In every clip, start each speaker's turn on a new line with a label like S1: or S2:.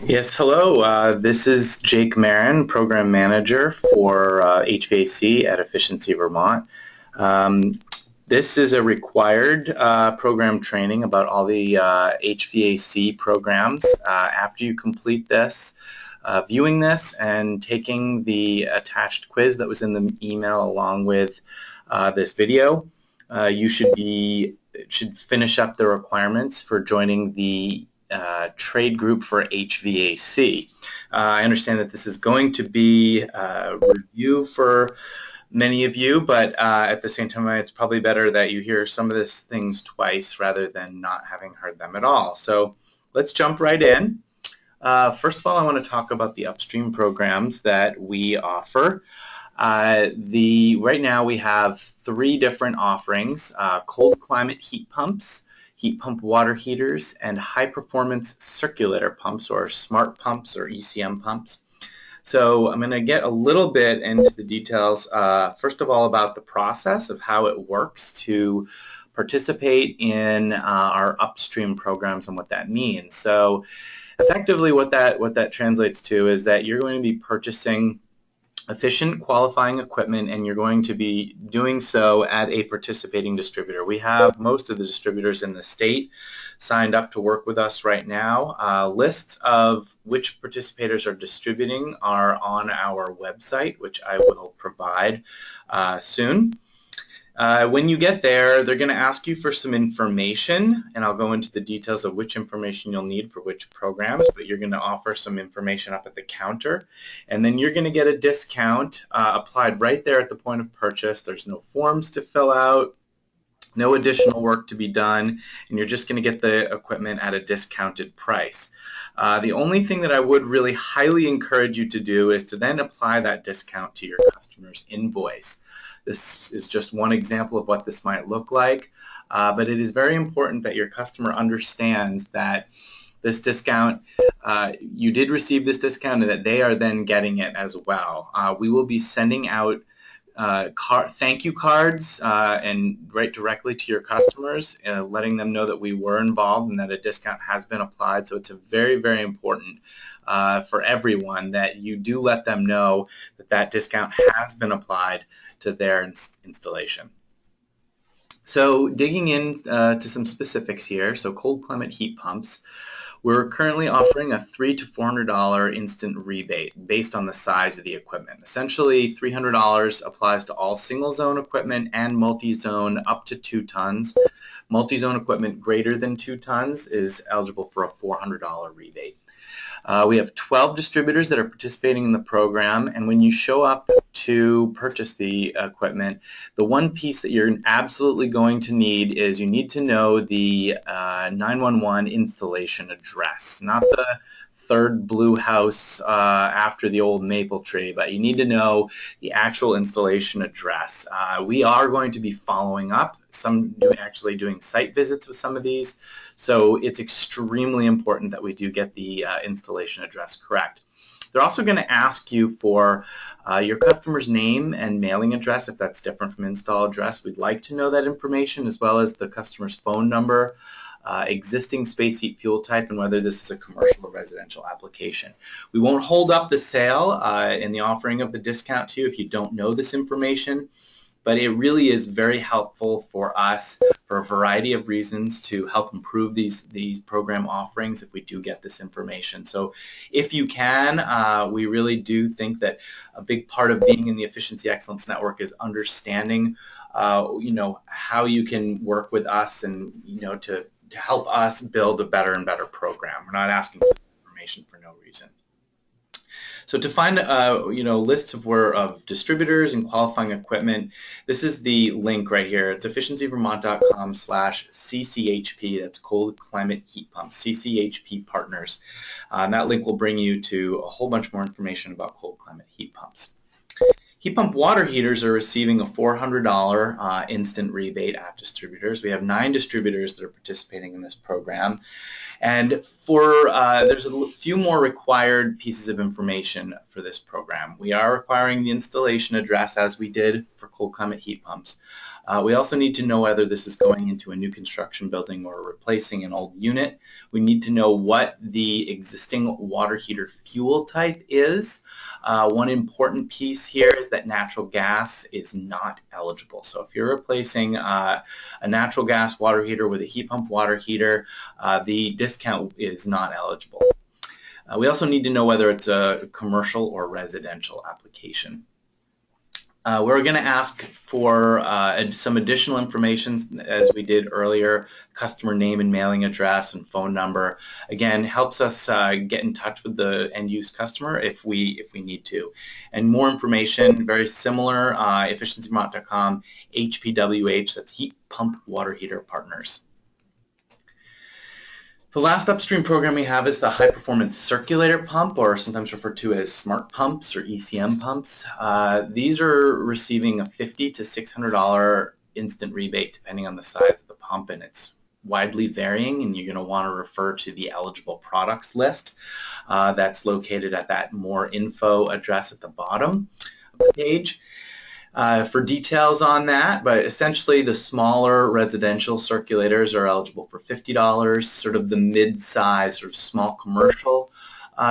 S1: Yes, hello. This is Jake Marin, Program Manager for HVAC at Efficiency Vermont. This is a required program training about all the HVAC programs. After you complete this, viewing this and taking the attached quiz that was in the email along with this video, you should finish up the requirements for joining the trade group for HVAC. I understand that this is going to be a review for many of you, but at the same time, it's probably better that you hear some of these things twice rather than not having heard them at all. So let's jump right in. First of all, I want to talk about the upstream programs that we offer. Right now we have three different offerings: cold climate heat pumps, heat pump water heaters, and high performance circulator pumps, or smart pumps, or ECM pumps. So I'm going to get a little bit into the details, first of all, about the process of how it works to participate in our upstream programs and what that means. So effectively what that translates to is that you're going to be purchasing efficient qualifying equipment, and you're going to be doing so at a participating distributor. We have most of the distributors in the state signed up to work with us right now. Lists of which participators are distributing are on our website, which I will provide soon. When you get there, they're going to ask you for some information, and I'll go into the details of which information you'll need for which programs, but you're going to offer some information up at the counter, and then you're going to get a discount applied right there at the point of purchase. There's no forms to fill out, no additional work to be done, and you're just going to get the equipment at a discounted price. The only thing that I would really highly encourage you to do is to then apply that discount to your customer's invoice. This is just one example of what this might look like, but it is very important that your customer understands that this discount, you did receive this discount, and that they are then getting it as well. We will be sending out thank you cards and right directly to your customers, letting them know that we were involved and that a discount has been applied. So it's very, very important for everyone that you do let them know that that discount has been applied to their installation. So digging in to some specifics here, so cold climate heat pumps. We're currently offering a $300 to $400 instant rebate based on the size of the equipment. Essentially, $300 applies to all single zone equipment and multi-zone up to 2 tons. Multi-zone equipment greater than 2 tons is eligible for a $400 rebate. We have 12 distributors that are participating in the program, and when you show up to purchase the equipment, the one piece that you're absolutely going to need is you need to know the 911 installation address, not the third blue house after the old maple tree, but you need to know the actual installation address. We are going to be following up, actually doing site visits with some of these, so it's extremely important that we do get the installation address correct. They're also going to ask you for your customer's name and mailing address if that's different from install address. We'd like to know that information, as well as the customer's phone number, existing space heat fuel type, and whether this is a commercial or residential application. We won't hold up the sale in the offering of the discount to you if you don't know this information, but it really is very helpful for us for a variety of reasons to help improve these program offerings if we do get this information. So if you can, we really do think that a big part of being in the Efficiency Excellence Network is understanding how you can work with us and to help us build a better and better program. We're not asking for information for no reason. So to find lists of distributors and qualifying equipment, this is the link right here. It's efficiencyvermont.com/CCHP. That's cold climate heat pumps, CCHP partners. And that link will bring you to a whole bunch more information about cold climate heat pumps. Heat pump water heaters are receiving a $400 instant rebate at distributors. We have 9 distributors that are participating in this program. And there's a few more required pieces of information for this program. We are requiring the installation address, as we did for cold climate heat pumps. We also need to know whether this is going into a new construction building or replacing an old unit. We need to know what the existing water heater fuel type is. One important piece here is that natural gas is not eligible. So if you're replacing a natural gas water heater with a heat pump water heater, the discount is not eligible. We also need to know whether it's a commercial or residential application. We're going to ask for some additional information, as we did earlier: customer name and mailing address and phone number. Again, helps us get in touch with the end-use customer if we need to. And more information, very similar, efficiencyvermont.com, HPWH, that's Heat Pump Water Heater Partners. The last upstream program we have is the high performance circulator pump, or sometimes referred to as smart pumps or ECM pumps. These are receiving a $50 to $600 instant rebate depending on the size of the pump, and it's widely varying, and you're going to want to refer to the eligible products list that's located at that more info address at the bottom of the page. For details on that, but essentially the smaller residential circulators are eligible for $50, sort of the mid-size or small commercial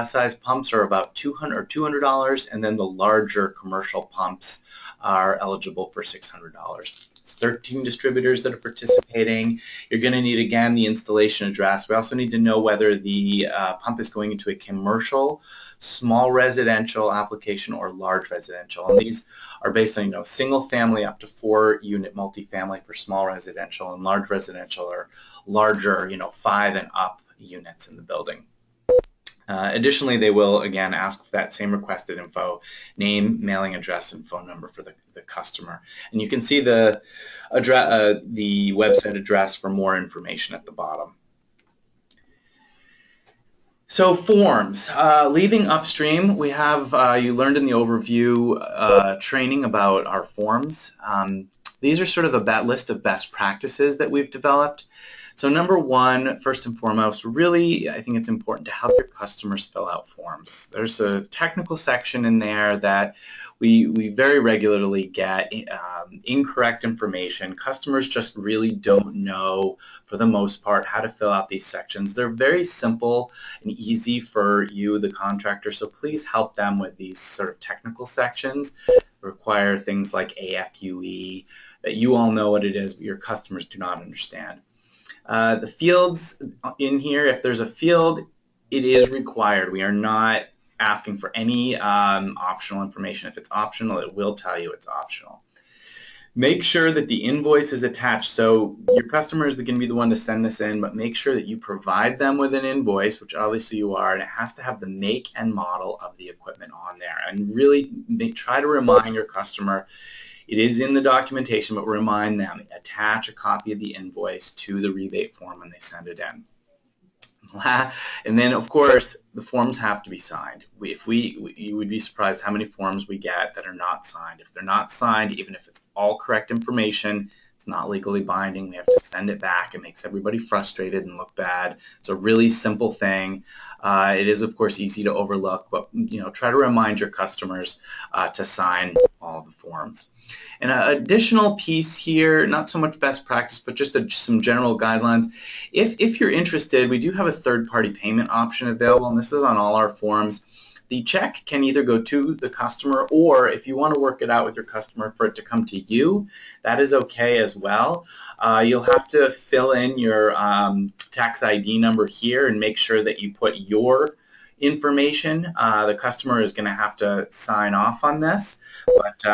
S1: size pumps are about $200, and then the larger commercial pumps are eligible for $600. It's 13 distributors that are participating. You're going to need, again, the installation address. We also need to know whether the pump is going into a commercial, small residential application, or large residential. And these are based on, single family up to 4-unit multifamily for small residential, and large residential or larger, 5 and up units in the building. Additionally, they will, again, ask for that same requested info: name, mailing address, and phone number for the customer. And you can see the website address for more information at the bottom. So forms. Leaving upstream, we have, you learned in the overview training about our forms. These are sort of a list of best practices that we've developed. So number one, first and foremost, really, I think it's important to help your customers fill out forms. There's a technical section in there that we very regularly get incorrect information. Customers just really don't know, for the most part, how to fill out these sections. They're very simple and easy for you, the contractor, so please help them with these sort of technical sections. Require things like AFUE, that you all know what it is, but your customers do not understand. The fields in here, if there's a field, it is required. We are not asking for any optional information. If it's optional, it will tell you it's optional. Make sure that the invoice is attached. So your customer is going to be the one to send this in, but make sure that you provide them with an invoice, which obviously you are, and it has to have the make and model of the equipment on there. And really try to remind your customer, it is in the documentation, but remind them, attach a copy of the invoice to the rebate form when they send it in. And then, of course, the forms have to be signed. You would be surprised how many forms we get that are not signed. If they're not signed, even if it's all correct information, it's not legally binding. We have to send it back. It makes everybody frustrated and look bad. It's a really simple thing. It is, of course, easy to overlook, but try to remind your customers to sign all the forms. And an additional piece here, not so much best practice, but just some general guidelines. If you're interested, we do have a third-party payment option available, and this is on all our forms. The check can either go to the customer, or if you want to work it out with your customer for it to come to you, that is okay as well. You'll have to fill in your tax ID number here and make sure that you put your information. The customer is going to have to sign off on this, but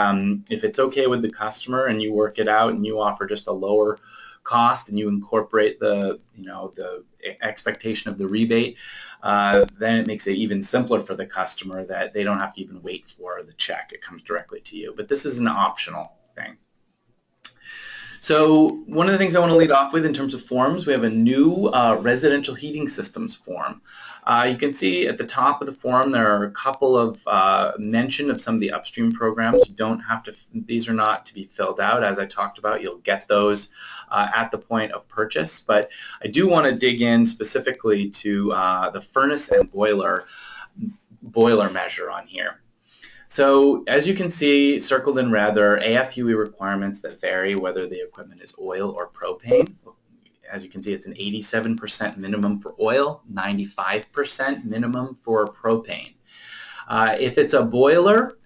S1: if it's okay with the customer and you work it out and you offer just a lower cost and you incorporate the expectation of the rebate, then it makes it even simpler for the customer that they don't have to even wait for the check. It comes directly to you. But this is an optional thing. So one of the things I want to lead off with in terms of forms, we have a new residential heating systems form. You can see at the top of the form there are a couple of mention of some of the upstream programs. You don't have to, these are not to be filled out. As I talked about, you'll get those at the point of purchase. But I do want to dig in specifically to the furnace and boiler measure on here. So as you can see, circled in red, there are AFUE requirements that vary whether the equipment is oil or propane. As you can see, it's an 87% minimum for oil, 95% minimum for propane. If it's a boiler,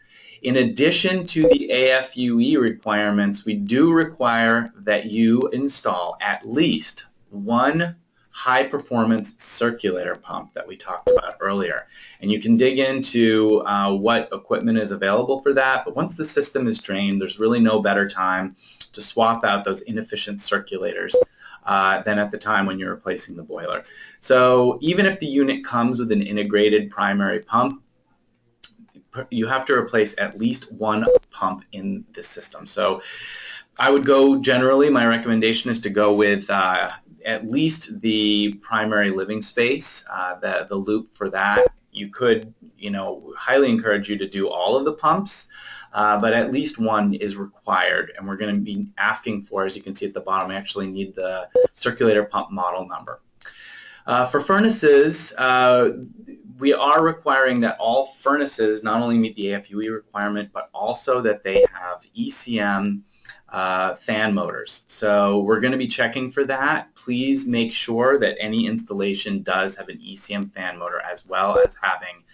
S1: in addition to the AFUE requirements, we do require that you install at least one high-performance circulator pump that we talked about earlier. And you can dig into what equipment is available for that, but once the system is drained, there's really no better time to swap out those inefficient circulators than at the time when you're replacing the boiler. So even if the unit comes with an integrated primary pump, you have to replace at least one pump in the system. So I would go generally, my recommendation is to go with at least the primary living space, the loop for that. You could, highly encourage you to do all of the pumps, but at least one is required, and we're going to be asking for, as you can see at the bottom, I actually need the circulator pump model number. For furnaces, we are requiring that all furnaces not only meet the AFUE requirement, but also that they have ECM fan motors. So we're going to be checking for that. Please make sure that any installation does have an ECM fan motor, as well as having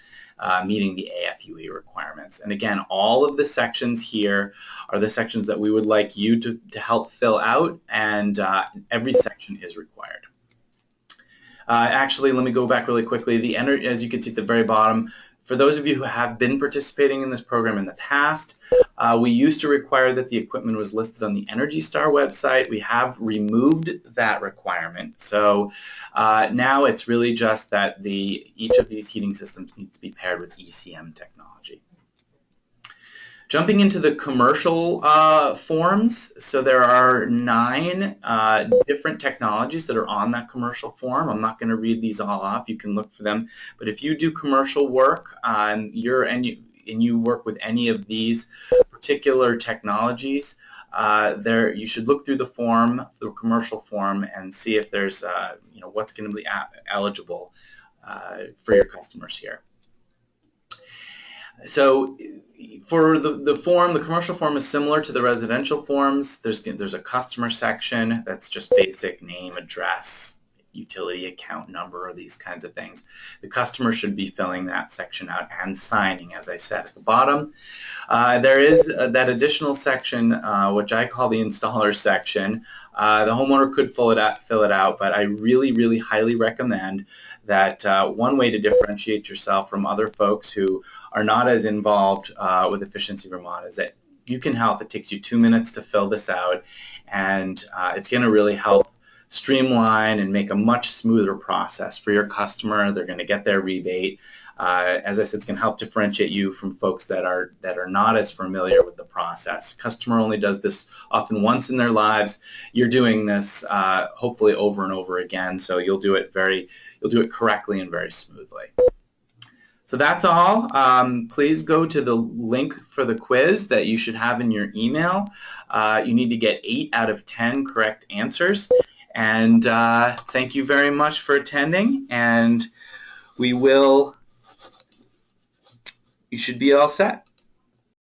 S1: meeting the AFUE requirements. And again, all of the sections here are the sections that we would like you to help fill out, and every section is required. Actually, let me go back really quickly. As you can see at the very bottom, for those of you who have been participating in this program in the past, we used to require that the equipment was listed on the Energy Star website. We have removed that requirement. So now it's really just that each of these heating systems needs to be paired with ECM technology. Jumping into the commercial forms, so there are 9 different technologies that are on that commercial form. I'm not going to read these all off. You can look for them. But if you do commercial work and you work with any of these particular technologies, you should look through the form, the commercial form, and see if there's what's going to be eligible for your customers here. So for the form, the commercial form is similar to the residential forms. There's a customer section that's just basic name, address, utility account number, or these kinds of things. The customer should be filling that section out and signing, as I said at the bottom. There is that additional section, which I call the installer section. The homeowner could fill it out, but I really, really highly recommend that one way to differentiate yourself from other folks who are not as involved with Efficiency Vermont is that you can help. It takes you 2 minutes to fill this out, and it's going to really help streamline and make a much smoother process for your customer. They're going to get their rebate. As I said, it's going to help differentiate you from folks that are not as familiar with the process. Customer only does this often once in their lives. You're doing this hopefully over and over again, so you'll do it correctly and very smoothly. So that's all. Please go to the link for the quiz that you should have in your email. You need to get 8 out of 10 correct answers. And thank you very much for attending, and you should be all set.